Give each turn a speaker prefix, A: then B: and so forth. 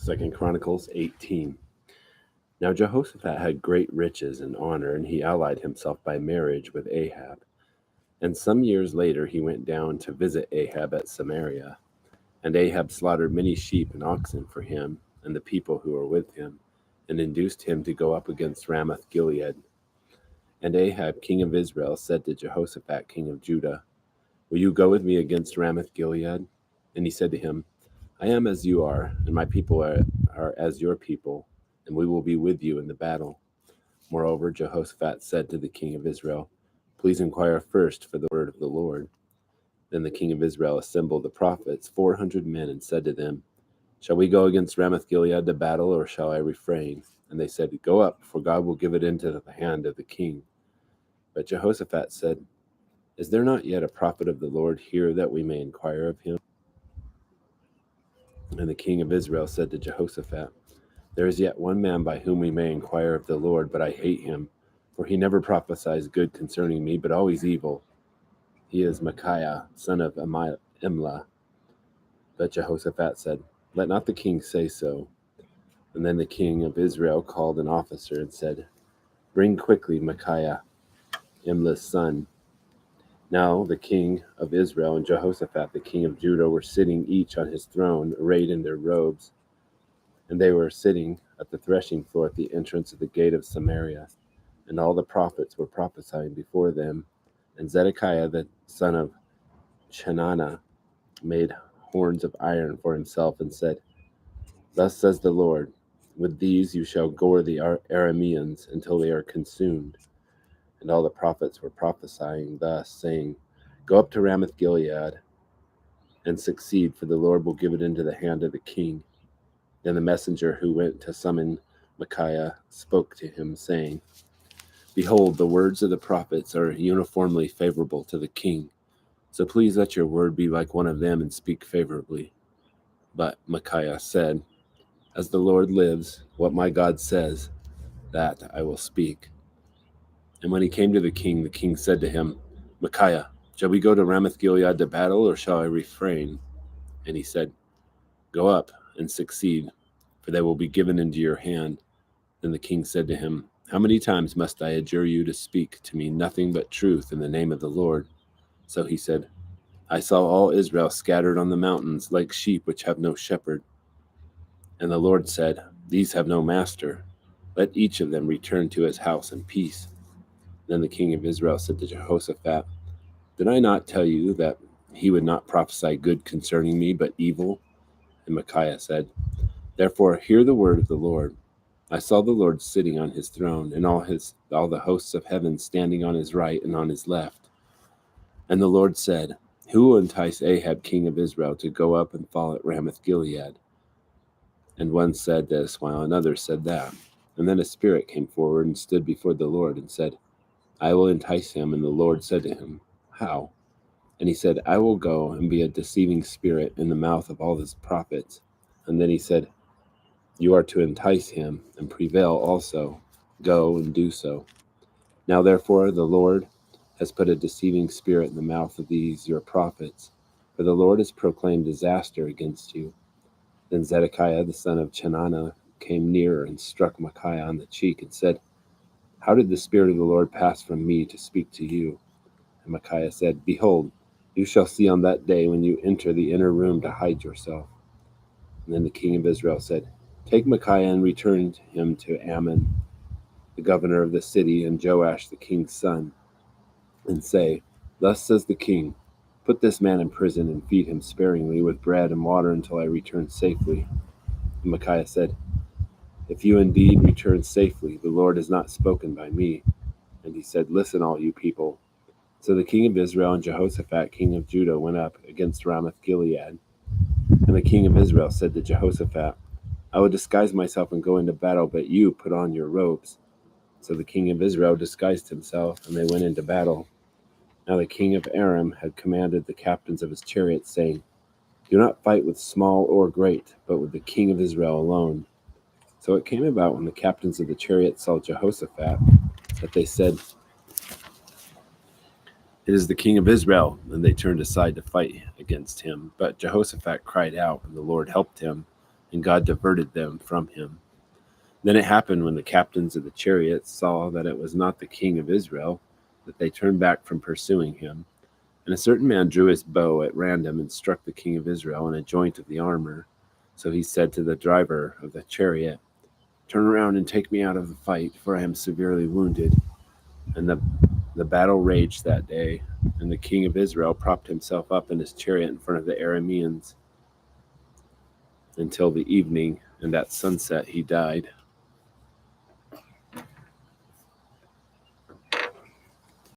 A: 2 Chronicles 18. Now Jehoshaphat had great riches and honor, and he allied himself by marriage with Ahab. And some years later he went down to visit Ahab at Samaria. And Ahab slaughtered many sheep and oxen for him and the people who were with him, and induced him to go up against Ramoth Gilead. And Ahab, king of Israel, said to Jehoshaphat, king of Judah, "Will you go with me against Ramoth Gilead?" And he said to him, "I am as you are, and my people are as your people, and we will be with you in the battle." Moreover, Jehoshaphat said to the king of Israel, "Please inquire first for the word of the Lord." Then the king of Israel assembled the prophets, 400 men, and said to them, "Shall we go against Ramoth Gilead to battle, or shall I refrain?" And they said, "Go up, for God will give it into the hand of the king." But Jehoshaphat said, "Is there not yet a prophet of the Lord here that we may inquire of him?" And the king of Israel said to Jehoshaphat, "There is yet one man by whom we may inquire of the Lord, but I hate him, for he never prophesies good concerning me, but always evil. He is Micaiah, son of Imlah." But Jehoshaphat said, "Let not the king say so." And then the king of Israel called an officer and said, "Bring quickly Micaiah, Imlah's son." Now the king of Israel and Jehoshaphat, the king of Judah, were sitting each on his throne, arrayed in their robes. And they were sitting at the threshing floor at the entrance of the gate of Samaria. And all the prophets were prophesying before them. And Zedekiah, the son of Chenaanah, made horns of iron for himself and said, "Thus says the Lord, with these you shall gore the Arameans until they are consumed." And all the prophets were prophesying thus, saying, "Go up to Ramoth Gilead and succeed, for the Lord will give it into the hand of the king." Then the messenger who went to summon Micaiah spoke to him, saying, "Behold, the words of the prophets are uniformly favorable to the king. So please let your word be like one of them and speak favorably." But Micaiah said, "As the Lord lives, what my God says, that I will speak." And when he came to the king said to him, "Micaiah, shall we go to Ramoth Gilead to battle, or shall I refrain?" And he said, "Go up and succeed, for they will be given into your hand." Then the king said to him, "How many times must I adjure you to speak to me nothing but truth in the name of the Lord?" So he said, "I saw all Israel scattered on the mountains, like sheep which have no shepherd. And the Lord said, These have no master. Let each of them return to his house in peace." Then the king of Israel said to Jehoshaphat, "Did I not tell you that he would not prophesy good concerning me, but evil?" And Micaiah said, "Therefore hear the word of the Lord. I saw the Lord sitting on his throne, and all the hosts of heaven standing on his right and on his left. And the Lord said, Who will entice Ahab king of Israel to go up and fall at Ramoth Gilead?" And one said this, while another said that. And then a spirit came forward and stood before the Lord and said, "I will entice him." And the Lord said to him, "How?" And he said, "I will go and be a deceiving spirit in the mouth of all his prophets." And then he said, "You are to entice him and prevail also. Go and do so. Now therefore the Lord has put a deceiving spirit in the mouth of these your prophets, for the Lord has proclaimed disaster against you." Then Zedekiah the son of Chenaanah came near and struck Micaiah on the cheek and said, "How did the Spirit of the Lord pass from me to speak to you?" And Micaiah said, "Behold, you shall see on that day when you enter the inner room to hide yourself." And then the king of Israel said, "Take Micaiah and return him to Ammon, the governor of the city, and Joash the king's son, and say, Thus says the king, put this man in prison and feed him sparingly with bread and water until I return safely." And Micaiah said, "If you indeed return safely, the Lord has not spoken by me." And he said, "Listen, all you people." So the king of Israel and Jehoshaphat, king of Judah, went up against Ramoth Gilead. And the king of Israel said to Jehoshaphat, "I will disguise myself and go into battle, but you put on your robes." So the king of Israel disguised himself, and they went into battle. Now the king of Aram had commanded the captains of his chariots, saying, "Do not fight with small or great, but with the king of Israel alone." So it came about when the captains of the chariots saw Jehoshaphat that they said, "It is the king of Israel," and they turned aside to fight against him. But Jehoshaphat cried out, and the Lord helped him. and God diverted them from him. Then it happened when the captains of the chariots saw that it was not the king of Israel, that they turned back from pursuing him. And a certain man drew his bow at random and struck the king of Israel in a joint of the armor. So he said to the driver of the chariot, "Turn around and take me out of the fight, for I am severely wounded." And the battle raged that day, and the king of Israel propped himself up in his chariot in front of the Arameans until the evening, and at sunset he died.